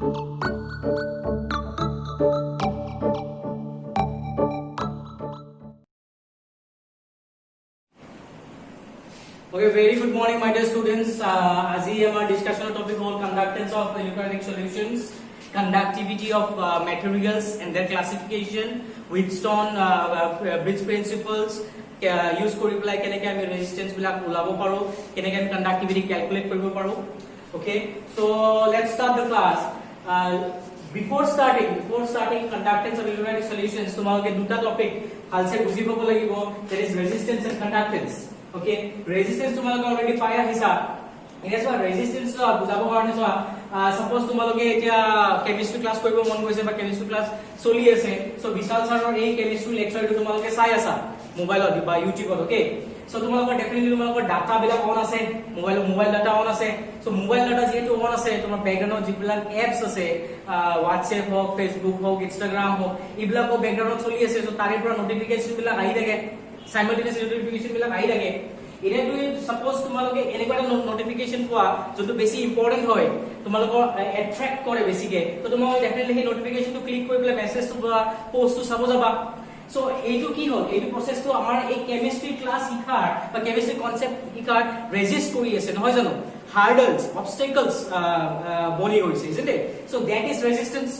Okay, very good morning, my dear students. As our discussion topic on conductance of electrolytic solutions, conductivity of materials and their classification, Wheatstone bridge principles, use kori pelai keneke ami resistance bilak ulabo paro, keneke ami conductivity calculate koribo paro. Okay, so let's start the class. Before starting conductance of electrolytic solutions, tomaloke duta topic halse buji pabo lagibo, that is resistance and conductance. Okay, resistance tomaloke already paya hisa. Ine so resistance to bujabo karone so suppose tomaloke etia chemistry class koribo mon goise ba chemistry class choli ase, so Vishal sir or ei chemistry lecture to tomaloke sai asa mobile ba YouTube ot. Okay, so tomaloke definitely tomaloke data bila on ase, mobile data on ase, so mobile data jeto on ase tomar background jibilak apps ase, WhatsApp hok, Facebook hok, Instagram hok, ibla ko background choli ase, so tare pura notification bila ahi thake, simultaneous notification bila ahi thake. Ine to suppose tomaloke enekwa notification poa joto besi important hoy tomaloke attract kore besike, to tomaloke definitely he notification to click kori pela message to post to sabo jaba. So এইটো কি হল, এইটো process to আমাৰ এই chemistry class শিখাৰ বা chemistry concept শিখাৰ resist কৰি আছে নহয় জানো, hurdles obstacles বনি হৈছে, isn't it? So that is resistance.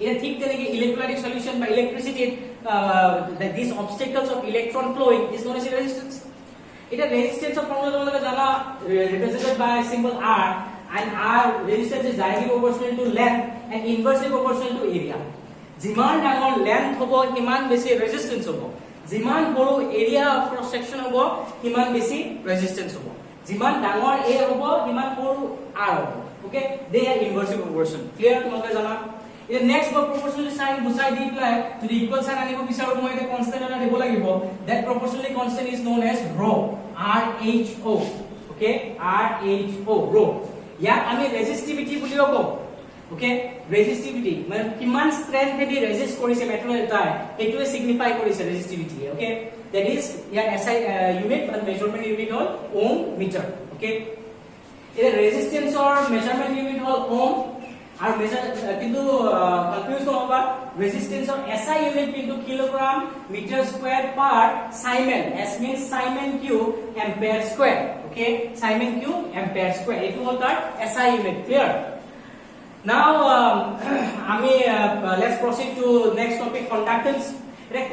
এটা ঠিক তেনেকে electrolytic solution বা electricity that these obstacles of electron flowing is known as resistance. এটা resistance of formula তোমালোকে জানা, represented by symbol R, and R resistance is directly proportional to length and inversely proportional to area. जिमान डाঙৰ length হবো ইমান বেছি resistance হবো, जिमान বড় area of cross section হবো ইমান বেছি resistance হবো, जिमान ডাঙৰ a হবো ইমান বড় r হবো. Okay, they are inversely proportional. Clear তোমালোকে জানা? এই next বৰ proportional sign বুজাই দি প্লাই যদি equal sign আনিব বিচাৰো মই এটা constant এটা দিব লাগিব, that proportionally constant is known as rho, rho. Okay, rho, rho. ইয়াক আমি resistivity বুলিও কওঁ. Okay, resistivity মানে কিমান strength এদি resist কৰিছে মেটেৰিয়েল এটাই এটোৱে signify কৰিছে resistivity. Okay, that is ইয়াৰ SI unit and measurement unit হল ohm meter. Okay, এই resistance or measurement unit হল ohm আর মেজার কিন্তু কনফিউজ নহবা, resistance or SI unit কিন্তু kilogram meter square per Siemens. S means Siemens cube ampere square. Okay, Siemens cube ampere square, এটো হল তার SI unit. Clear? Now let's proceed to next topic, conductance.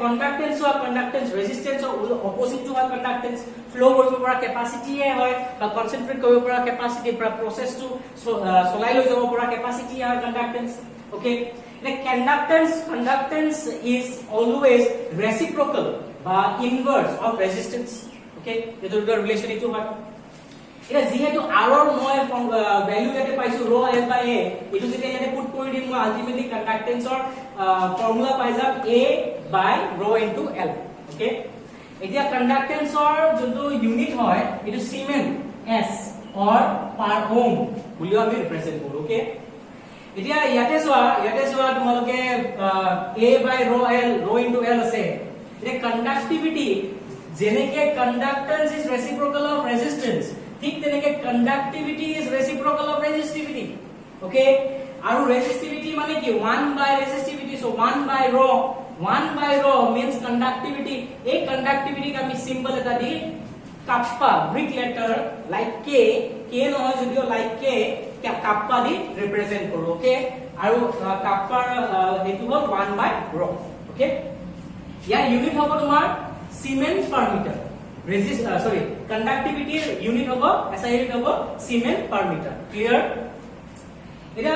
Conductance or conductance resistance or opposite to conductance, flow কৰিব পৰা capacity হয় বা concentrate কৰিব পৰা capacity পৰা process to চলাই লৈ যাব পৰা capacity হয় conductance. Okay, conductance is always reciprocal বা inverse of resistance. Okay, এটো relation এটো হয়। এটা যেহেতু r ৰ মই ভ্যালু এতে পাইছো rho l by a, এটো যদি এতে পুট কৰি দিম মই আলটিমেটলি conductance ৰ ফর্মুলা পাই যাম a by rho into l. Okay, এতিয়া conductance ৰ যোনটো ইউনিট হয় এটো Siemens s or per ohm বুলিও আমি ৰিপ্ৰেজেন্ট কৰো. Okay, এতিয়া ইয়াতে চোৱা তোমালোকে a by rho into l আছে. এতিয়া conductivity যেনেকে conductance is reciprocal of resistance, ঠিক তেনেকে conductivity is reciprocal of resistivity. Okay, আৰু resistivity মানে কি 1 by resistivity, so 1 by rho means conductivity. এই conductivity ক আমি symbol এটা দি kappa Greek letter like k নহয় যদিও like k kappa দি represent কৰো. Okay, আৰু kappa এটো হল 1 by rho. Okay, year unit হ'ব তোমাৰ Siemens per meter. Conductivity unit hobo SI unit hobo Siemens per meter. Clear? এটা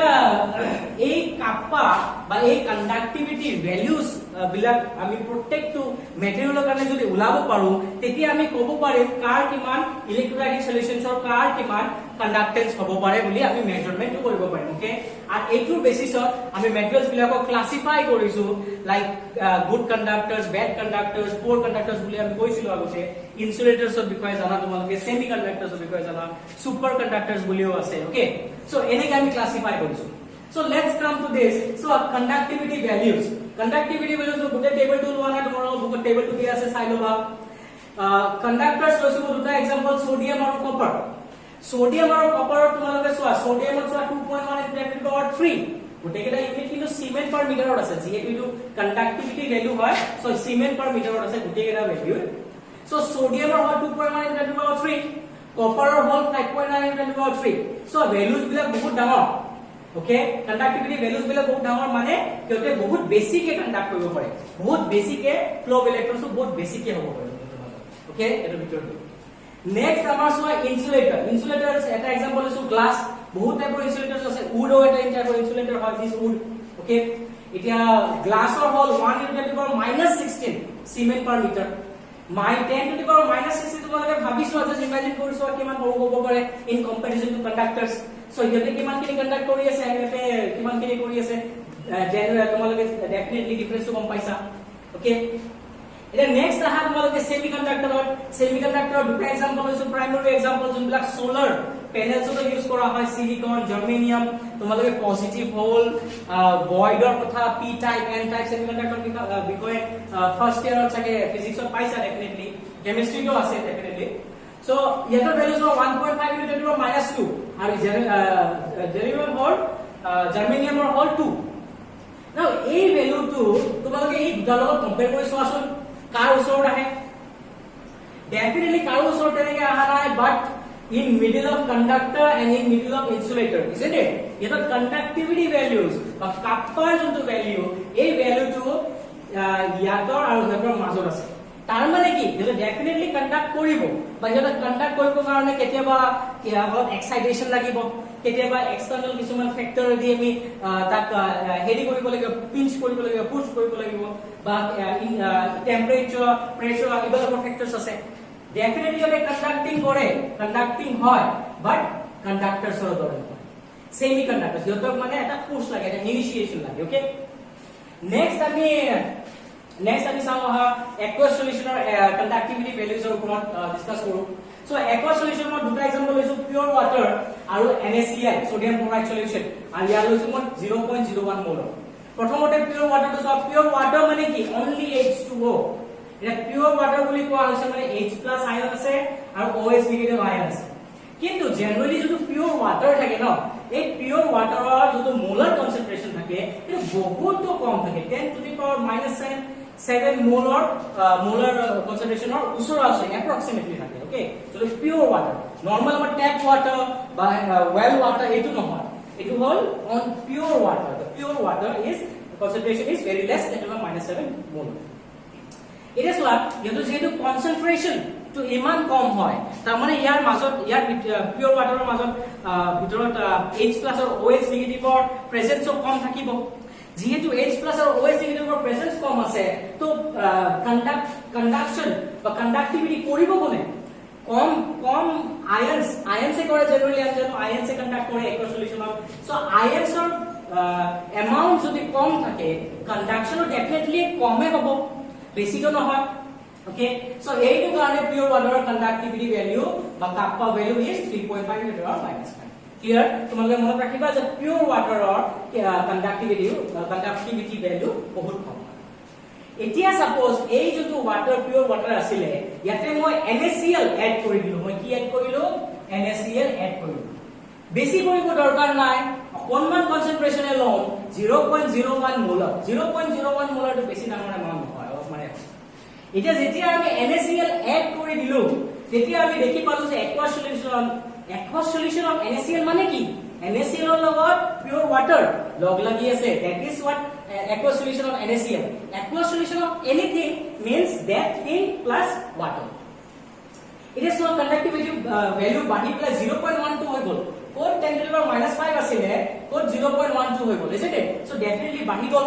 এই kappa বা এই conductivity values বিলাক আমি প্ৰত্যেকটো মেটেৰিয়েলৰ কাৰণে যদি উলাব পাৰো তেতিয়া আমি ক'ব পাৰিম কাৰ কিমান ইলেক্ট্ৰোলাইটিক সলিউশনছৰ কাৰ কিমান conductance হ'ব পাৰে বুলি আমি মেজাৰমেন্ট কৰিব পাৰিম. ওকে, আৰু এইটোৰ বেসিছত আমি মেটেৰিয়েলছ বিলাকক ক্লাসিফাই কৰিছো লাইক গুড কন্ডাক্টৰস, বেড কন্ডাক্টৰস, পুৰ কন্ডাক্টৰস বুলি আমি কৈছিলো আগতে. ইনসুলেটৰছৰ বিষয়ে জানা তোমালোকে, সেমি কন্ডাক্টৰছৰ বিষয়ে জানা, সুপাৰ কন্ডাক্টৰস বুলিও আছে. ওকে, সো এনেকৈ আমি ক্লাসিফাই কৰিছো. So let's come to this. So conductivity values. Conductivity values গোটে টেবল টুল ওয়ান আৰু তোমালোকৰ বুকত টেবল টু দিয়া আছে, চাই লবা. কন্ডাক্টৰস লৈছো দুটা এক্সাম্পল, সোডিয়াম আৰু কপাৰ. সোডিয়াম আৰু কপাৰ তোমালোকে চোৱা, সোডিয়ামত চোৱা 2.1 ইলেক্ট্ৰিক পাৱাৰ 3 গোটেকেটা ইউনিট কিন্তু সিমেন্ট পাৰ মিটাৰত আছে যেহেতু ইটো কন্ডাক্টিভিটি ভ্যালু হয় সো সিমেন্ট পাৰ মিটাৰত আছে গোটেকেটা ভ্যালু সো সোডিয়ামৰ হল 2.1 × 10^3 কপাৰৰ হল 5.9 × 10^3 সো ভ্যালুজ বিলাক বহুত ডাঙৰ ওকে কন্ডাক্টিভিটি ভ্যালুজ বিলাক বহুত ডাঙৰ মানে কিয়তে বহুত বেছিকে কন্ডাক্ট কৰিব পাৰে বহুত বেছিকে ফ্লো অফ ইলেক্ট্ৰনছ বহুত বেছিকে হ'ব পাৰে ওকে এটো ভিতৰটো নেক্সট আমাৰ সোৱা ইনসুলেটৰ এটা एग्जांपल লৈছো গ্লাস বহুত টাইপৰ ইনসুলেটৰছ আছে উড এটা টাইপৰ ইনসুলেটৰ হয় দিস উড ওকে এতিয়া গ্লাসৰ হল 1 × 10^-16 siemens per metre 10 to the power -60 তোমালোকে ভাবিছো যে ইমাজিন কৰিছো কিমান সৰু হ'ব পাৰে ইন কম্পাৰিজন টু কন্ডাক্টৰস সো ইয়াতে কিমান কিনি কন্ডাক্ট কৰি আছে ইয়াতে কিমান কিনি কৰি আছে জেনাৰেল তোমালোকে ডেফিনেটলি ডিফাৰেন্স গম পাইছা ওকে এটা নেক্সট আহা তোমালোকে সেমিকন্ডাক্টৰ দুটা एग्जांपल লৈছো প্ৰাইমাৰী एग्जांपल যোনবিলাক সোলাৰ পেনেলছটো ইউজ কৰা হয় সিলিকন জাৰ্মেনিয়াম তোমালোকে পজিটিভ হোল ভয়েডৰ কথা P type N type semiconductor বিষয়ে ফাৰ্স্ট ইয়াৰত চাগে ফিজিক্সত পাইছা ডেফিনেটলি কেমিষ্ট্ৰিটো আছে ডেফিনেটলি সো ইয়াৰ ভ্যালুজ 1.5 × 10^-2 আৰু জেৰিয়াম হল জাৰ্মেনিয়ামৰ হল 2 নাও এই ভ্যালুটো তোমালোকে এই দুটাৰ লগত কম্পেয়াৰ কৰি চোৱাচোন কাৰ ওচৰত আহে definitely কাৰ ওচৰত তেনেকে আহা নাই but in middle of conductor and in middle of insulator isn't it এটা conductivity values বা কাপ্পাৰ যোনটো ভ্যালু এই ভ্যালুটো ইয়াতৰ আৰু ইয়াতৰ মাজত আছে তাৰ মানে কি যেটা ডেফিনেটলি কন্ডাক্ট কৰিব বা যেটা কন্ডাক্ট কৰিব কাৰণে কেতিয়াবা অলপ এক্সাইটেশন লাগিব কেতিয়াবা এক্সটাৰ্নাল কিছুমান ফেক্টৰ দি আমি তাক হেৰি কৰিব লাগিব পিঞ্চ কৰিব লাগিব পুশ কৰিব লাগিব বা টেম্পাৰেচাৰ প্ৰেছাৰ এইবিলাক ফেক্টৰছ আছে ডেফিনেটলি এটা কন্ডাক্টিং হয় বাট কন্ডাক্টৰছৰ দৰে সেমি কন্ডাক্টৰছ যতক মানে এটা পুশ লাগে এটা ইনিশিয়েশন লাগে ওকে নেক্সট আমি চাও aqueous solution conductivity values ৰ ওপৰত ডিসকাস কৰো সো aqueous solution ৰ দুটা एग्जांपल লৈছো পিওৰ ওয়াটাৰ আৰু NaCl সোডিয়াম ক্লোৰাইড সলিউশন আৰু ইয়াৰ লৈছো মই 0.01 মোল প্ৰথমতে পিওৰ ওয়াটাৰটো সব পিওৰ ওয়াটাৰ মানে কি only H2O এটা পিওৰ ওয়াটাৰ বুলি কোৱা হৈছে মানে H+ আয়ন আছে আৰু OH নিগেটিভ আয়ন আছে কিন্তু জেনাৰেলি যেটো পিওৰ ওয়াটাৰ থাকে ন এই পিওৰ ওয়াটাৰৰ যেটো মোলাৰ কনসেন্ট্ৰেচন থাকে এটা বহুত কম থাকে 10 to the power -7 molar concentration or usura ase approximately thake okay so the pure water normal ama tap water ba well water etu nohoy etu hol on pure water the pure water is the concentration is very less than -7 molar it is what jeto concentration to iman kom hoy tar mane yar majot yar pure water or majot bitorot H+ or OH negative or presence of kom thakibo যেহেতু H+ আৰু OH নেগেটিভৰ presence কম আছে তো conduction বা conductivity কৰিব কোনে কম আয়নসে কৰে generally আয়নসে conduct কৰে aqueous solution so আয়নসৰ amount যদি কম থাকে কন্ডাকশন ডেফিনেটলি কমে হ'ব বেছি তো নহয় ওকে সো এইটো কাৰণে পিওৰ ওয়াটাৰৰ কন্ডাক্টিভিটি ভ্যালু বা কাপ্পা ভ্যালু ইজ 3.5 × 10^-5 क्लियर তোমালোকে মনত ৰাখিবা যে পিওৰ ওয়াটাৰৰ কন্ডাক্টিভিটি ভ্যালু বহুত কম এতিয়া সাপোজ এই যেটো ওয়াটাৰ পিওৰ ওয়াটাৰ আছিলে ইয়াতে মই NaCl এড কৰি দিলো মই কি এড কৰিলো NaCl এড কৰিলো বেছি কৰিব দৰকাৰ নাই অকনমান কনসেন্ট্ৰেচনে লম 0.01 মোলাৰ 0.01 মোলাৰটো বেছি ডাঙৰ এমাউন্ট নহয় মানে এতিয়া যেতিয়া আমি NaCl এড কৰি দিলো তেতিয়া আমি দেখি পালো যে aqueous solution of NaCl মানে কি NaCl ৰ লগত pure water লগ লাগি আছে that is what aqueous solution of NaCl aqueous solution of anything means that thing plus water it is so conductivity value বাঢ়ি প্লাস 0.12 হৈ গল কোড 10 to the power -5 আছিলে code 0.12 হৈ গল is it so definitely বাঢ়ি গল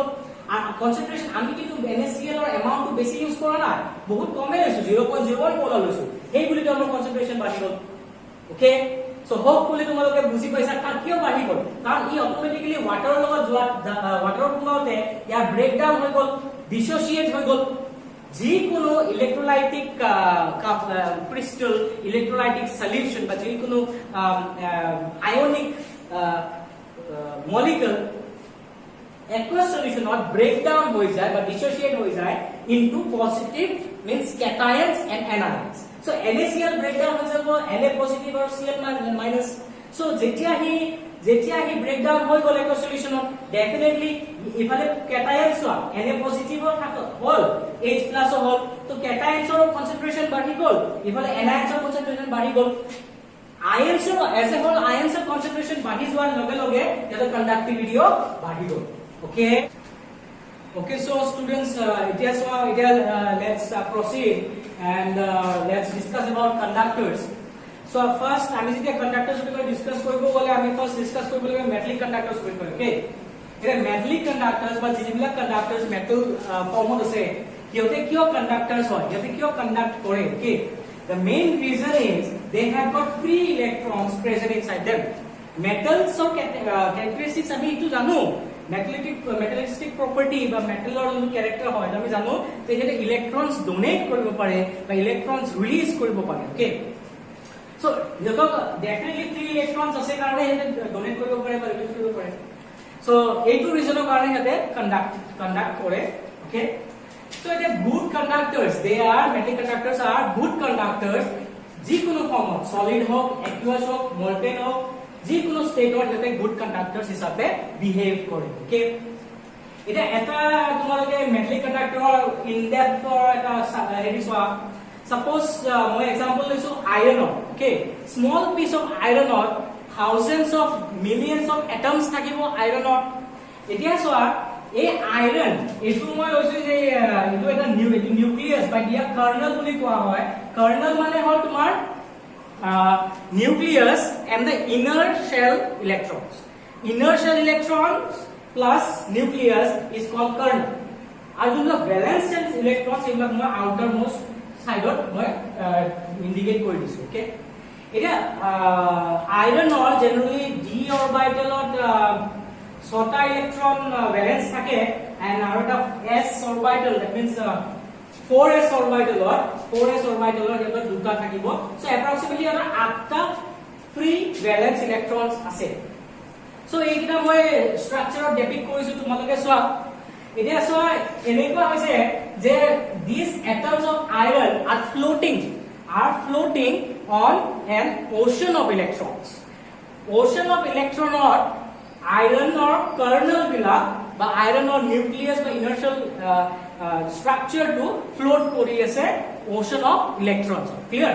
আর concentration আমি কিন্তু NaCl ৰ amount two বেছি use কৰা নাই বহুত কমে লৈছো 0.01 মোলাৰ লৈছো এই বুলি তো আমাৰ কনসেন্ট্রেশন বাঢ়ি গল ওকে সো হোপফুলি তোমালোকে বুজি পাইছা কিয় বাঢ়ি গল কাৰণ ই অটোমেটিক্যালি ওয়াটাৰৰ লগত যোৱা ওয়াটাৰৰ সোমাওতে ইয়াৰ ব্ৰেকডাউন হৈ গল ডিসোসিয়েট হৈ গল যিকোনো ইলেক্ট্ৰোলাইটিক ক্ৰিস্টাল ইলেক্ট্ৰোলাইটিক সলিউশন বা যিকোনো ionic molecule aqueous solution not breakdown হৈ যায় বা ডিসোসিয়েট হৈ যায় into positive means cations and anions so NaCl breakdown হৈ যাব Na positive আৰু Cl minus so যেতিয়া হি যেতিয়া হি ব্ৰেক ডাউন হৈ গ'ল এটা সলিউশনত ডেফিনেটলি ইফালে কেটায়ন চোৱা Na পজিটিভ হ'ল H প্লাস হ'ল তো কেটায়নছৰ কনসেন্ট্ৰেচন বাঢ়ি গ'ল ইফালে এনায়নছৰ কনসেন্ট্ৰেচন বাঢ়ি গ'ল আয়নছৰ এজ এ হোল আয়নছৰ কনসেন্ট্ৰেচন বাঢ়ি যোৱাৰ লগে লগে এটা কণ্ডাক্টিভিটিও বাঢ়ি গ'ল okay Okay, so students, let's proceed and let's discuss about conductors. So first, I mean, the conductors we discuss koribo bole ami first discuss koribo lage metallic conductors koribo okay. Here metallic conductors ba jibila conductors metal form ase kiote kyo conductors hoy yote kyo conduct kore okay. The main reason is they have got free electrons present inside them. Metals so characteristics ami itu janu metallistic property বা মেটেলৰ যোন character হয় আমি জানো যে এটা electrons donate কৰিব পাৰে বা ইলেক্ট্ৰনছ ৰিলিজ কৰিব পাৰে ওকে সো যত ডেফিনেটলি ফ্ৰী ইলেক্ট্ৰনছ আছে কাৰণে এটা ডোনেট কৰিব পাৰে বা ৰিলিজ কৰিব পাৰে সো এইটো ৰিজনৰ কাৰণে এটা কণ্ডাক্ট কৰে ওকে সো এটা গুড কণ্ডাক্টৰ্স দে আৰ মেটালিক কণ্ডাক্টৰ্স আৰ গুড কণ্ডাক্টৰ্স যিকোনো ফৰ্মত সলিড হোক একুয়াস হোক মলটেন হোক যিকোনো স্টেটৰ যেতে গুড কণ্ডাক্টৰ্স হিচাপে বিহেভ কৰে ওকে এটা তোমালোকে মেটালিক কণ্ডাক্টৰৰ ইন ডেপথৰ এটা হেৰি চোৱা সাপোজ মই এক্সাম্পল লৈছো আইৰনৰ ওকে স্মল পিস অফ আইৰনৰ thousands of millions of atoms থাকিব আইৰনৰ এতিয়া চোৱা এই আইৰন এটো মই লৈছো যে এটো এটা নিউক্লিয়াছ বা দিয়া কাৰ্নেল বুলি কোৱা হয় কাৰ্নেল মানে হ'ল তোমাৰ nucleus and the inner shell electrons. Inner shell electrons plus nucleus is called kernel. And the valence shell electrons in the outermost side of indicate koi this. Okay. Iron ore generally d orbital or sota electron valence thake and out of s orbital that means 4s orbital এটা দুটা থাকিব so approximately এটা 8টা free valence electrons আছে so এইটা মই স্ট্ৰাকচাৰত depict কৰিছো তোমালোকে চোৱা এতিয়া চোৱা এনেকুৱা হৈছে যে these atoms of iron are floating on an ocean of electrons iron or kernel বিলাক বা iron or nucleus বা inertial structure to float kori ase ocean of electrons clear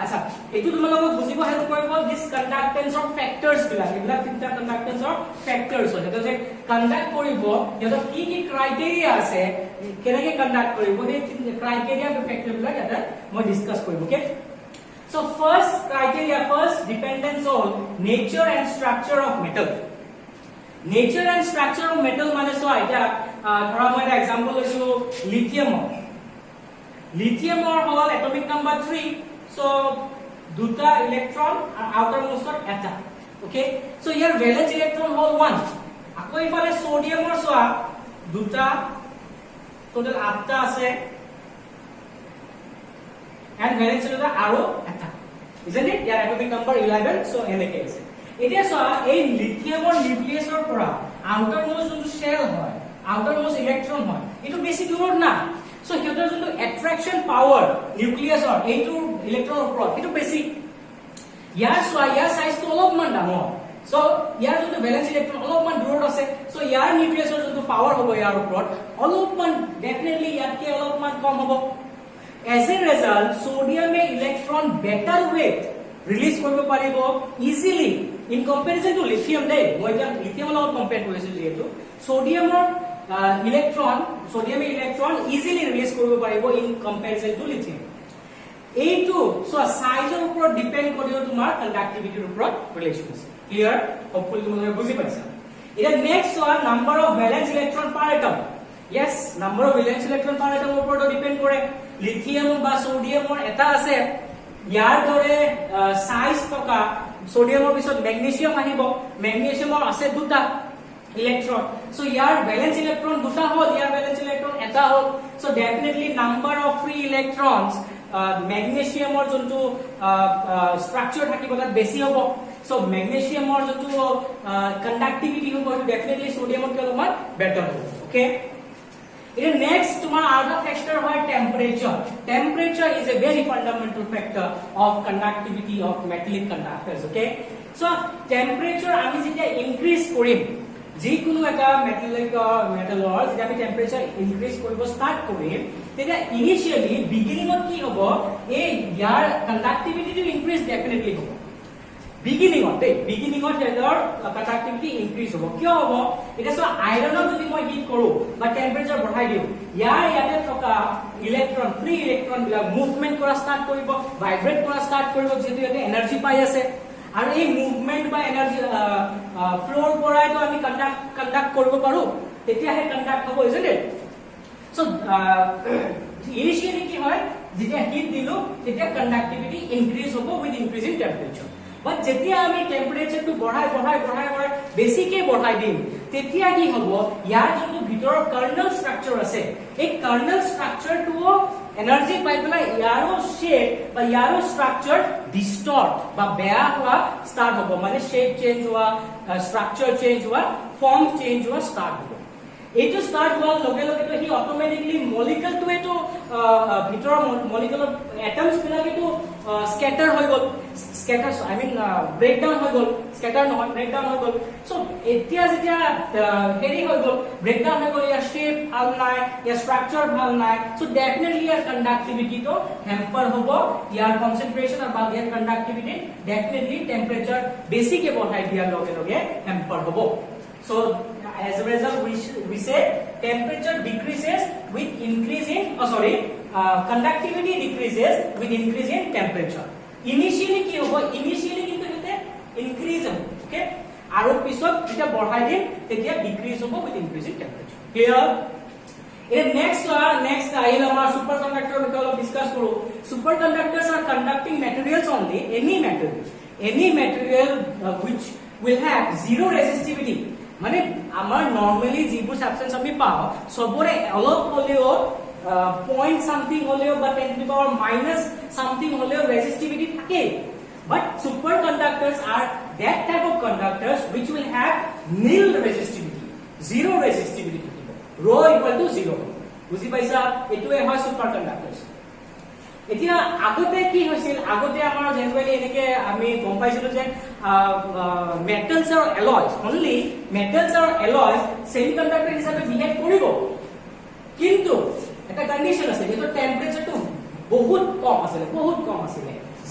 acha etu tumalok bujibo help koribo this conductance of factors bila tinta conductance of factors hoy je conduct koribo eto ki criteria ase kenake conduct koribo ei criteria ba factor bila eta moi discuss koribo okay so first dependence on nature and structure of metal nature and structure of metal মানে so এটা ধৰা মই এটা example লৈছো lithium হল atomic number 3 so দুটা electron আৰু outer মোস্টত এটা okay so ইয়াৰ valence electron হল 1 আকৌ ইফালে সোডিয়ামৰ সোৱা দুটা টোটাল 8টা আছে and ভ্যালেন্স ইলেক্ট্ৰন আৰু এটা isn't it year atomic number 11 so এনেকে আছে এতিয়া চোৱা এই লিথিয়ামৰ নিউক্লিয়াছৰ পৰা আউটাৰ মোস্ট যোনটো শেল হয় আউটাৰ মোস্ট ইলেক্ট্ৰন হয় এটো বেছি দূৰত না সো হিয়তৰ যোনটো এট্ৰাকচন পাৱাৰ নিউক্লিয়াছৰ এইটো ইলেক্ট্ৰনৰ ওপৰত এটো বেছি ইয়াৰ চোৱা ইয়াৰ সাইজটো অলপমান ডাঙৰ সো ইয়াৰ যোনটো ভ্যালেন্স ইলেক্ট্ৰন অলপমান দূৰত আছে সো ইয়াৰ নিউক্লিয়াছৰ যোনটো পাৱাৰ হ'ব ইয়াৰ ওপৰত অলপমান ডেফিনেটলি ইয়াতকে অলপমান কম হ'ব এজ এ ৰিজাল্ট সোডিয়ামে ইলেক্ট্ৰন বেটাৰ ৱেট ৰিলিজ কৰিব পাৰিব easily in comparison to lithium day মই এটা লিথিয়াম লগত কম্পেয়াৰ কৰিছো যেটো সোডিয়ামৰ ইলেক্ট্ৰন ইজিলি ৰিলিজ কৰিব পাৰিব in comparison to lithium এইটো সো সাইজৰ ওপৰত ডিপেন্ড কৰিও তোমাৰ কণ্ডাক্টিভিটিৰ ওপৰত ৰিলেশন আছে ক্লিয়াৰ হপফুলি তোমালোকে বুজি পাইছা এটা next one number of valence electron per atom yes number of valence electron per atom ওপৰত ডিপেন্ড কৰে লিথিয়াম বা সোডিয়ামৰ এটা আছে ইয়াৰ দৰে সাইজ থকা সোডিয়ামৰ পিছত ম্যাগনেসিয়াম আহিব ম্যাগনেসিয়ামৰ আছে দুটা ইলেক্ট্ৰন সো ইয়াৰ ভ্যালেন্স ইলেক্ট্ৰন দুটা হল ইয়াৰ ভ্যালেন্স ইলেক্ট্ৰন এটা হল so definitely number of free electrons ম্যাগনেসিয়ামৰ যোনটো স্ট্ৰাকচাৰ থাকিব তাত বেছি হ'ব সো ম্যাগনেসিয়ামৰ যোনটো কণ্ডাক্টিভিটি হ'ব ডেফিনেটলি সোডিয়ামতকৈ অলপমান বেটাৰ হ'ব okay In next tomorrow other factor hoy temperature is a very fundamental factor of conductivity of metallic conductors okay so temperature আমি যেতিয়া ইনক্ৰিজ কৰিম যিকোনো এটা মেটেলৰ যেতিয়া আমি টেম্পাৰেচাৰ ইনক্ৰিজ কৰিব ষ্টাৰ্ট কৰিম তেতিয়া ইনিশিয়ালি বিগিনিঙত কি হ'ব এই ইয়াৰ কণ্ডাক্টিভিটিটো ইনক্ৰিজ ডেফিনেটলি হ'ব বিগিনিঙত ইয়াৰ কণ্ডাক্টিভিটি ইনক্ৰিজ হ'ব কিয় হ'ব এটা সো আইৰনৰ যদি মই হিট কৰো বা টেম্পাৰেচাৰ বঢ়াই দিওঁ ইয়াতে থকা ইলেক্ট্ৰন ফ্ৰী ইলেক্ট্ৰন বিলাক মুভমেন্ট কৰা ষ্টাৰ্ট কৰিব ভাইব্ৰেট কৰা ষ্টাৰ্ট কৰিব যেটো ইয়াতে এনাৰ্জি পাই আছে আৰু এই মুভমেন্ট বা এনাৰ্জি ফ্লোৰ পৰাই তো আমি কণ্ডাক্ট কৰিব পাৰো তেতিয়া হে কণ্ডাক্ট হ'ব ইজন্ট ইট সো ইনিশিয়ালি কি হয় যেতিয়া হিট দিলো তেতিয়া কণ্ডাক্টিভিটি ইনক্ৰিজ হ'ব উইথ ইনক্ৰিজিং টেম্পাৰেচাৰ বাট যেতিয়া আমি টেম্পাৰেচাৰটো বঢ়াই বেছিকে বঢ়াই দিম তেতিয়া কি হ'ব ইয়াৰ যোনটো ভিতৰৰ কাৰ্নেল ষ্ট্ৰাকচাৰ আছে এই কাৰ্নেল ষ্ট্ৰাকচাৰটো এনাৰ্জি পাই পেলাই ইয়াৰো শেপ বা ইয়াৰো ষ্ট্ৰাকচাৰ ডিস্টৰ্ট বা বেয়া হোৱা ষ্টাৰ্ট হ'ব মানে শেপ চেঞ্জ হোৱা ষ্ট্ৰাকচাৰ চেঞ্জ হোৱা ফৰ্ম চেঞ্জ হোৱা ষ্টাৰ্ট হ'ব এইটো ষ্টাৰ্ট হোৱাৰ লগে লগে তো হি অটোমেটিকলি মলিকুলটোৱেটো ভিতৰৰ মলিকুলৰ এটমছ বিলাকেটো স্কেটাৰ হৈ গ'ল স্কেটাৰ আই মিন ব্ৰেকডাউন হৈ গ'ল স্কেটাৰ নহয় ব্ৰেকডাউন হৈ গ'ল সো এতিয়া যেতিয়া হেৰি হৈ গ'ল ব্ৰেকডাউন হৈ গ'ল ইয়াৰ শেপ ভাল নাই ইয়াৰ ষ্ট্ৰাকচাৰ ভাল নাই সো ডেফিনেটলি ইয়াৰ কণ্ডাক্টিভিটিটো হেম্পাৰ হ'ব ইয়াৰ কনসেন্ট্ৰেচন বা ইয়াৰ কণ্ডাক্টিভিটি ডেফিনেটলি টেম্পাৰেচাৰ বেছিকে বঢ়াই দিয়াৰ লগে লগে হেম্পাৰ হ'ব so as a result we say temperature decreases with increase in conductivity decreases with increase in temperature initially ki hobo initially kintu ete increase hobo okay aru pisot eta badhai din tetia decrease hobo with increase in temperature clear next ahil amar superconductor we discuss koro superconductors are conducting materials only any material which will have zero resistivity মানে আমাৰ নৰমালি যিবোৰ substance আমি পাও সবৰে অলপ হলেও point something হলেও বা 10 টু পাওয়ার মাইনাস সামথিং হলেও রেজিস্টিভিটি থাকে but superconductors are that type of conductors which will have nil resistivity zero resistivity থাকিব rho equal to 0 বুজি পাইছা এটোৱে হয় সুপাৰকন্ডাক্টৰস এতিয়া আগতে কি হৈছিল আগতে আমাৰ জেনাৰেলি এনেকে আমি গম পাইছিলো যে মেটালস আৰু এলয়স অনলি মেটালস আৰু এলয়স সেমিকন্ডাক্টৰ হিচাপে বিহেভ কৰিব কিন্তু এটা কন্ডিশন আছে যেটো টেম্পাৰেচাৰটো বহুত কম আছিল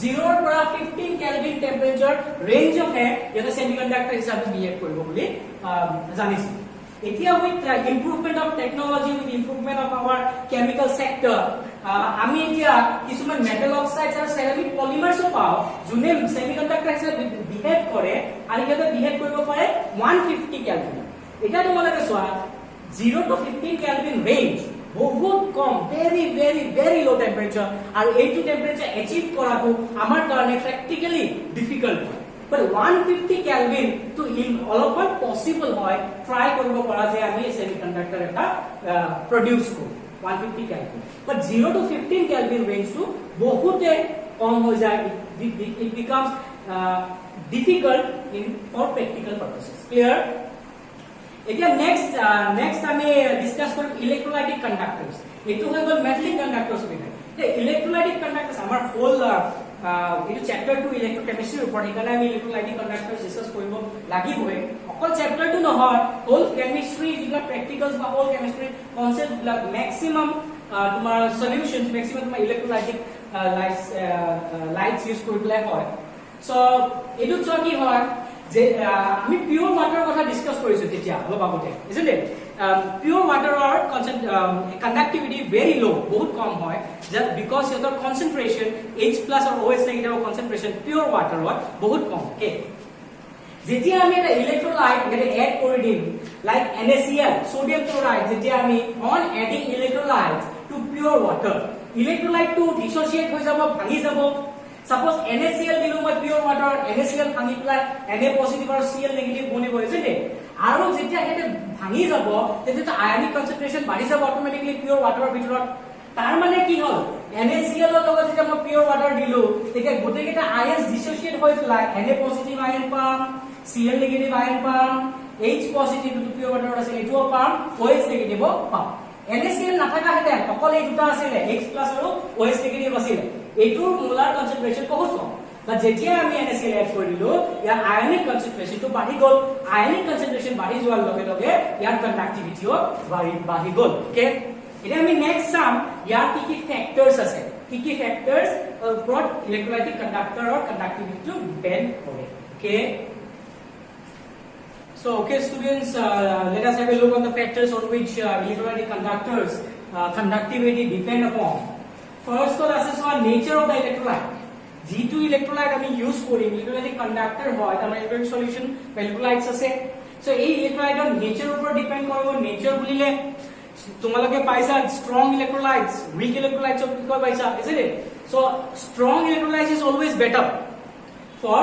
0 ৰ পৰা 15 কেলভিন টেম্পাৰেচাৰ ৰেঞ্জ অফ হে যেটো সেমিকন্ডাক্টৰ হিচাপে বিহেভ কৰিব বুলি জানিছিল এতিয়া with improvement of technology with improvement of our chemical sector আমি এতিয়া কিছুমান মেটাল অক্সাইডছ আৰু সেৰামিক পলিমাৰছ পাও যোনে সেমিকন্ডাক্টৰ হিচাপে বিহেভ কৰে আৰু ইয়াতে বিহেভ কৰিব পাৰে 150 কেলভিন এটা তোমালোকে চোৱা 0 to 15 কেলভিন ৰেঞ্জ বহুত কম very low temperature আৰু এইটো টেম্পাৰেচাৰ এচিভ কৰাটো আমাৰ কাৰণে প্ৰ্যাকটিক্যালি ডিফিকাল্ট হয় but 150 kelvin to অলপমান পসিবল হয় ট্ৰাই কৰিব পৰা যে আমি সেমিকন্ডাক্টৰ এটা প্ৰডিউস কৰো 150 kelvin but 0 to 15 kelvin range to বহুতে কম হৈ যায় it becomes difficult for practical purposes clear এতিয়া next আমি ডিসকাস কৰিম ইলেক্ট্ৰোলাইটিক কন্ডাক্টৰস এটো হৈ গল মেটালিক কন্ডাক্টৰস বিভাগ ইলেক্ট্ৰোলাইটিক কন্ডাক্টৰস আমাৰ হোল এইটো চ্যাপ্টাৰ 2 ইলেক্ট্ৰোকেমিষ্ট্ৰিৰ ওপৰত এখানে আমি ইলেক্ট্ৰোলাইটিক কন্ডাক্টৰস ডিসকাস কৰিব লাগিবই অকল চ্যাপ্টাৰ 2 নহয় হোল কেমিষ্ট্ৰি যিবিলাক প্ৰ্যাকটিকেলস বা হোল কেমিষ্ট্ৰি কনসেপ্ট বিলাক ম্যাক্সিমাম তোমাৰ সলিউশনস ম্যাক্সিমাম তোমাৰ ইলেক্ট্ৰোলাইটিক লাইটস ইউজ কৰিবলৈ হয় সো এটো কি হয় যে আমি পিওৰ ওয়াটাৰ কথা ডিসকাস কৰিছো তেতিয়া অলপ আগতে isn't it পিওৰ ওয়াটাৰৰ কন্ডাক্টিভিটি ভেরি লো বহুত কম হয় just because your concentration H+ or OH negative concentration pure ওয়াটাৰৰ বহুত কম okay যেতিয়া আমি এটা ইলেক্ট্ৰোলাইট এড কৰি দিম লাইক NaCl সোডিয়াম ক্লোৰাইড যেতিয়া আমি on adding electrolyte to pure water electrolyte to dissociate হৈ যাব ভাঙি যাব Suppose NaCl দিলো মই পিওর ওয়াটার NaCl ভাঙি প্লাই Na পজিটিভ আৰু Cl নেগেটিভ বনিব হৈছে আৰু যেতিয়া হেতে ভাঙি যাব তেতিয়া আয়নিক কনসেন্ট্ৰেশন বাঢ়ি যাব অটোমেটিক্যালি পিওৰ ওয়াটাৰৰ ভিতৰত তাৰ মানে কি হল NaCl ৰ লগত যেতিয়া মই পিওৰ ওয়াটাৰ দিলো তেতিয়া গোটেইটা আয়নস ডিসোসিয়েট হৈ প্লাই Na পজিটিভ আয়ন পাম Cl নেগেটিভ আয়ন পাম H positive too pure water আছে এটোও পাম OH নেগেটিভ পাম NaCl নাথাকা হেতে অকল এই দুটা আছিল H+ আৰু OH নেগেটিভ আছিল এইটোৰ মোলাৰ কনসেন্ট্ৰেশন বহুত কম বাট যেতিয়া আমি NaCl এড কৰি দিলো ইয়াৰ আয়নিক কনসেন্ট্ৰেশনটো বাঢ়ি গল আয়নিক কনসেন্ট্ৰেশন বাঢ়ি যোৱাৰ লগে লগে ইয়াৰ কণ্ডাক্টিভিটিও বাঢ়ি গল ওকে এতিয়া আমি নেক্সট চাম ইয়াৰ কি ফ্যাক্টৰস আছে কি ফ্যাক্টৰস ওপৰত ইলেক্ট্ৰোলাইটিক কণ্ডাক্টৰৰ কণ্ডাক্টিভিটিটো ডিপেন্ড কৰে okay So, okay, students, let us have a look on the factors on which electrolytic conductors conductivity depend upon. First, all assess our nature of the electrolyte. G2 electrolyte I use for electrolytic conductor hoy amar electrolytic solution electrolytes ase. So, ei electrolyte on nature upor depend koribo nature bulile tumaloke paisa strong electrolytes, weak electrolytes of koi paisa isn't it? So, strong electrolytes is always better for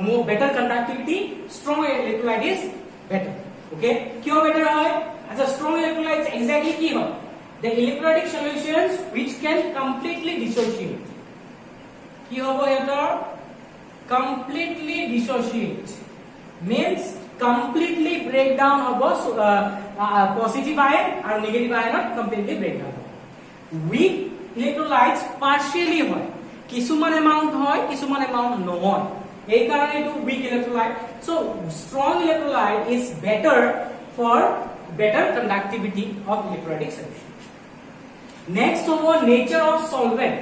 more better conductivity strong electrolyte is better okay kyo better hoy as a strong electrolytes exactly ki hoy the electrolytic solutions which can completely dissociate ki hobo etor completely dissociate means completely break down hobo positive ion and negative ion completely break down weak electrolytes partially hoy কিছুমান amount hoy কিছুমান amount নহয় এই কারণে এটা weak electrolyte so strong electrolyte is better for better conductivity of electrolytic solution next over nature of solvent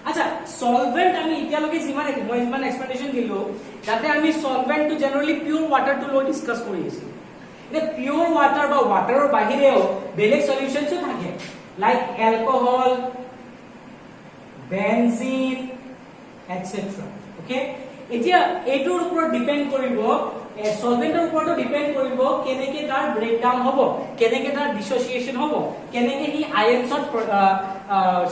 আচ্ছা solvent আমি ইতিয়ালৈকে যিমান explanation দিলো যাতে আমি solvent to generally pure water to low discuss কৰি আছো এ pure water বা waterৰ বাহিৰেও বেলেগ solutions ও থাকে like alcohol benzene etc okay এতিয়া এটোৰ ওপৰত ডিপেন্ড কৰিব সলভেন্টৰ ওপৰত ডিপেন্ড কৰিব কেনেকে তাৰ ব্ৰেকডাউন হ'ব কেনেকে তাৰ ডিসোসিয়েশন হ'ব কেনেকে ই আয়নছত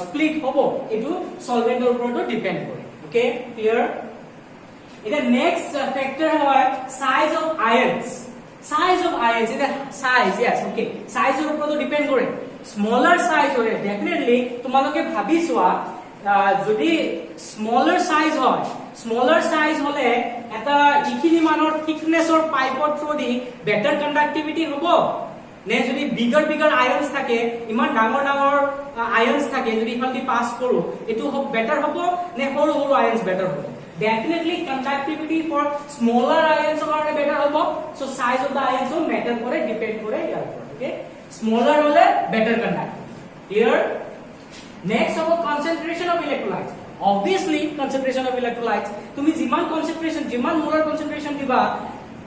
স্প্লিট হ'ব এটো সলভেন্টৰ ওপৰত ডিপেন্ড কৰে ওকে ক্লিয়াৰ এটা নেক্সট ফ্যাক্টৰ হয় সাইজ অফ আয়নস এটা সাইজ yes okay সাইজৰ ওপৰত ডিপেন্ড কৰে স্মলাৰ সাইজ হলে ডেফিনেটলি তোমালোকে ভাবি চোৱা যদি স্মলাৰ সাইজ হলে এটা ইখিনি মানৰ থিকনেছৰ পাইপৰ থ্ৰু দি বেটাৰ কণ্ডাক্টিভিটি হ'ব নে যদি বিগাৰ আয়নস থাকে ইমান ডাঙৰ আয়নস থাকে যদি ইফালদি পাস কৰো এটো বেটাৰ হ'ব নে সৰু আয়নস বেটাৰ হ'ব definitely conductivity for smaller ions are better hobo so size of the ions will matter kore depend kore ইয়াৰ উপর okay smaller hole better conductivity here next hobo concentration of electrolytes obviously concentration of electrolytes tumi jiman concentration jiman molar concentration diba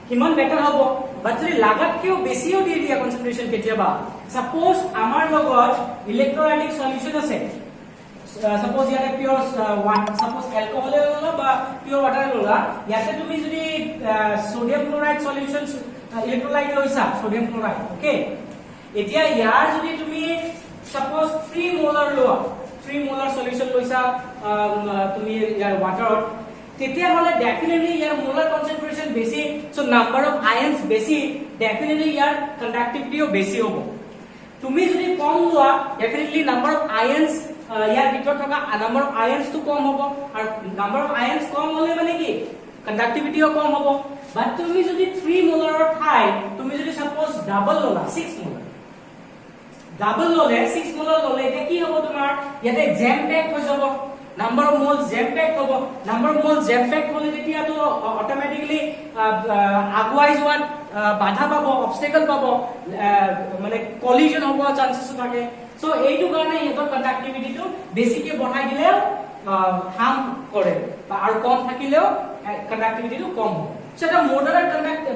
himan better hobo but jodi lagat keo besio di dia concentration ketiaba suppose amar logot electrolytic solution ase suppose yate pure suppose alcohol lola ba pure water lola yate tumi jodi sodium chloride solutions electrolyte loisa sodium chloride okay etia yar jodi tumi suppose 3 molar loa 3 molar solution loisa tumi yar water tetia hole definitely yar molar concentration besi so number of ions besi definitely yar conductivity o besi hobo tumi jodi kom loa definitely number of ions ইয়াৰ ভিতৰত থকা number of ions তো কম হ'ব আৰু number of ions কম হলে মানে কি কণ্ডাক্টিভিটিও কম হ'ব বাট তুমি যদি 3 মোলাৰৰ ঠাই তুমি যদি সাপোজ ডাবল ললা 6 মোলাৰ ডাবল ললে 6 মোলাৰ ললে এটা কি হ'ব তোমাৰ ইয়াতে জ্যাম প্যাক হৈ যাব number of moles jam pack হ'ব number of moles jam pack হলে তেতিয়া তো অটোমেটিক্যালি আগুৱাই যোৱাত বাধা পাব অবস্টেকল পাব মানে কলিজন হ'ব চান্সেস থাকে so এইটো কাৰণে ইহঁতৰ কণ্ডাক্টিভিটিটো বেছিকে বঢ়াই দিলে হাম কৰে বা আৰু কম থাকিলেও কণ্ডাক্টিভিটিটো কম হ'ব so এটা মডাৰেট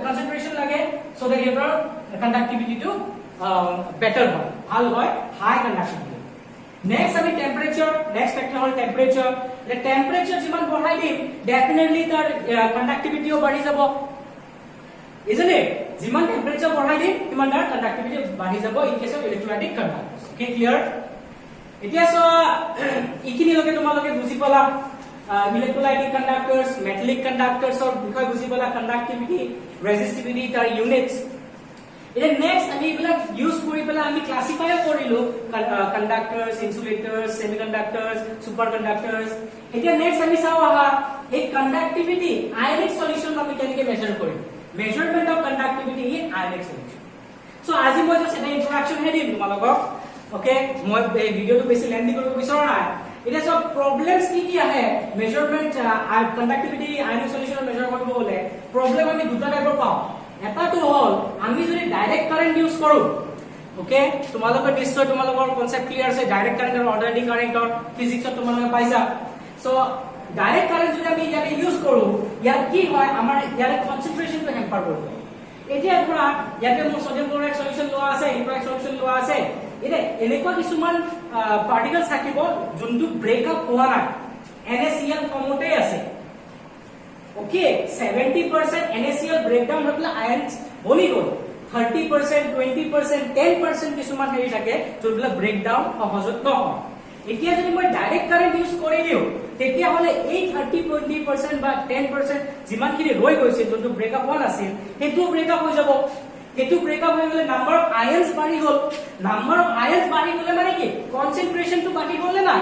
কনসেন্ট্ৰেচন লাগে so that ইহঁতৰ কণ্ডাক্টিভিটিটো বেটাৰ হয় ভাল হয় হাই কণ্ডাক্টিভিটি নেক্সট আমি temperature next factor hall temperature the temperature যিমান বঢ়াই দিম definitely তাৰ কণ্ডাক্টিভিটিও বাঢ়ি যাব isn't it যিমান টেম্পাৰেচাৰ বঢ়াই দিম সিমান তাৰ কণ্ডাক্টিভিটি বাঢ়ি যাব in case of electrolytic conductors okay clear এতিয়া সো ইখিনি লগে তোমালোকে বুজি পালা ইলেক্ট্ৰোলাইটিক কণ্ডাক্টৰ্স মেটালিক কণ্ডাক্টৰ্সৰ বিষয় বুজি পালা কণ্ডাক্টিভিটি ৰেজিস্টিভিটি তাৰ ইউনিটস এটা নেক্সট আমি এবিলাক ইউজ কৰি পেলা আমি ক্লাসিফাই কৰিলো কণ্ডাক্টৰ্স ইনসুলেটৰ্স সেমিকণ্ডাক্টৰ্স সুপাৰকণ্ডাক্টৰ্স এতিয়া নেক্সট আমি চাও আহা এই কণ্ডাক্টিভিটি আয়নিক সলিউশন আমি কেনেকৈ মেজার কৰিম measurement of conductivity in ionic solution so as I was just an introduction হে দিম তোমালোকক okay মই এই ভিডিওটো বেছি লেন্দি কৰিব বিচৰা নাই এতিয়া সব প্ৰবলেমছ কি আহে measurement conductivity ionic solution measure কৰিব হলে প্ৰবলেম আমি দুটা টাইপৰ পাওঁ এটাটো হল আমি যদি ডাইৰেক্ট কাৰেন্ট ইউজ কৰো ওকে তোমালোকৰ নিশ্চয় তোমালোকৰ কনসেপ্ট ক্লিয়াৰ আছে ডাইৰেক্ট কাৰেন্ট আৰু অল্টাৰনেটিভ কাৰেন্টৰ ফিজিক্সত তোমালোকে পাইছা সো ডাইৰেক্ট কাৰেন্ট যদি আমি ইয়াতে ইউজ কৰো ইয়াত কি হয় আমাৰ ইয়াৰ কনসেন্ট্ৰেশনটো হেম্পাৰ কৰিব এতিয়া ধৰা ইয়াতে মোৰ সোডিয়াম ক্লোৰাইড সলিউশন লোৱা আছে ইনক্লোৰাইড সলিউশন লোৱা আছে এতিয়া এনেকুৱা কিছুমান পাৰ্টিকলছ থাকিব যোনটো ব্ৰেকআপ হোৱা নাই NaCl ফৰ্মতে আছে ওকে 70% NaCl ব্ৰেকডাউন হৈ পেলাই আয়নছ বনি গ'ল 30% 20% 10% কিছুমান হেৰি থাকে যোনবিলাক ব্ৰেকডাউন সহজত নহয় এতিয়া যদি মই ডাইৰেক্ট কাৰেন্ট ইউজ কৰি দিও তেতিয়া হলে এই 30-20% বা 10% যিমানখিনি ৰৈ গৈছে যোনটো ব্ৰেকআপ হোৱা নাছিল সেইটো ব্ৰেকআপ হৈ যাব সেইটো ব্ৰেকআপ হৈ গলে নাম্বাৰ অফ আয়নছ বাঢ়ি গল নাম্বাৰ অফ আয়নছ বাঢ়ি গলে মানে কি কনসেন্ট্ৰেশনটো বাঢ়ি গলে না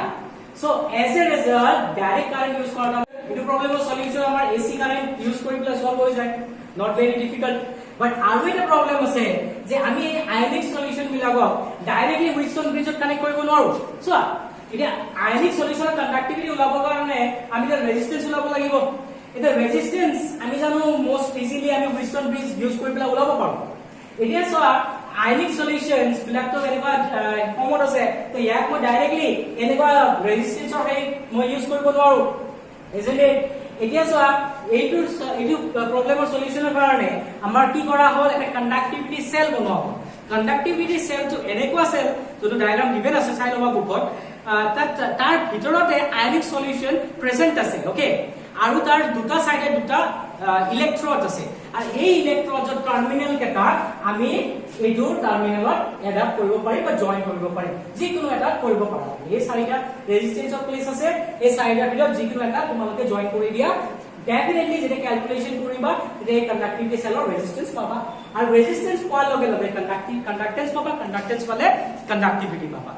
so as a result direct current use কৰা এইটো প্ৰবলেমৰ সলিউশন আমাৰ AC কাৰেন্ট ইউজ কৰি প্লাস সলভ হৈ যায় নট ভেৰি ডিফিকাল্ট বাট আৰু এটা প্ৰবলেম আছে যে আমি আয়নিক সলিউশন বিলাকক ডাইৰেক্টলি হুইটস্টোন ব্ৰিজত কানেক্ট কৰিব নোৱাৰো চোৱা এতিয়া আয়নিক সলিউশনৰ কণ্ডাক্টিভিটি ওলাবৰ কাৰণে আমি তাৰ ৰেজিস্ট্যান্স ওলাব লাগিব এটা ৰেজিস্ট্যান্স আমি জানো মোস্ট ইজিলি আমি হুইটস্টোন ব্ৰিজ ইউজ কৰি পেলাই ওলাব পাৰো এতিয়া চোৱা আয়নিক সলিউশনস বিলাকটো এনেকুৱা ফৰ্মত আছে তো ইয়াক মই ডাইৰেক্টলি এনেকুৱা ৰেজিস্ট্যান্সৰ হেৰি মই ইউজ কৰিব নোৱাৰো isn't it এতিয়া চোৱা এইটো প্ৰবলেমৰ সলিউশনৰ কাৰণে আমাৰ কি কৰা হ'ল এটা কণ্ডাক্টিভিটি সেল বনোৱা হ'ল কণ্ডাক্টিভিটি সেলটো এনেকুৱা সেল যোনটো ডায়াগ্ৰাম গিভেন আছে চাই লবা বুকত তাৰ ভিতৰতে আয়নিক সলিউশন প্ৰেজেন্ট আছে ওকে আৰু তাৰ দুটা সাইডে দুটা ইলেক্ট্ৰড আছে আৰু এই ইলেক্ট্ৰডৰ টাৰ্মিনেল কেটা আমি এইটো টাৰ্মিনেলত এডাপ্ট কৰিব পাৰি বা জয়েন কৰিব পাৰি যিকোনো এটা কৰিব পাৰা এই চাৰিটা ৰেজিস্ট্যান্স অফ প্লেস আছে এই চাৰিটাৰ ভিতৰত যিকোনো এটা তোমালোকে জয়েন কৰি দিয়া ডেফিনেটলি যেটা ক্যালকুলেশন কৰিবা এই কণ্ডাক্টিভিটি সেলৰ ৰেজিস্ট্যান্স পাবা আৰু ৰেজিস্ট্যান্স পোৱাৰ লগে লগে কণ্ডাক্টেন্স পাবা কণ্ডাক্টেন্স পালে কণ্ডাক্টিভিটি পাবা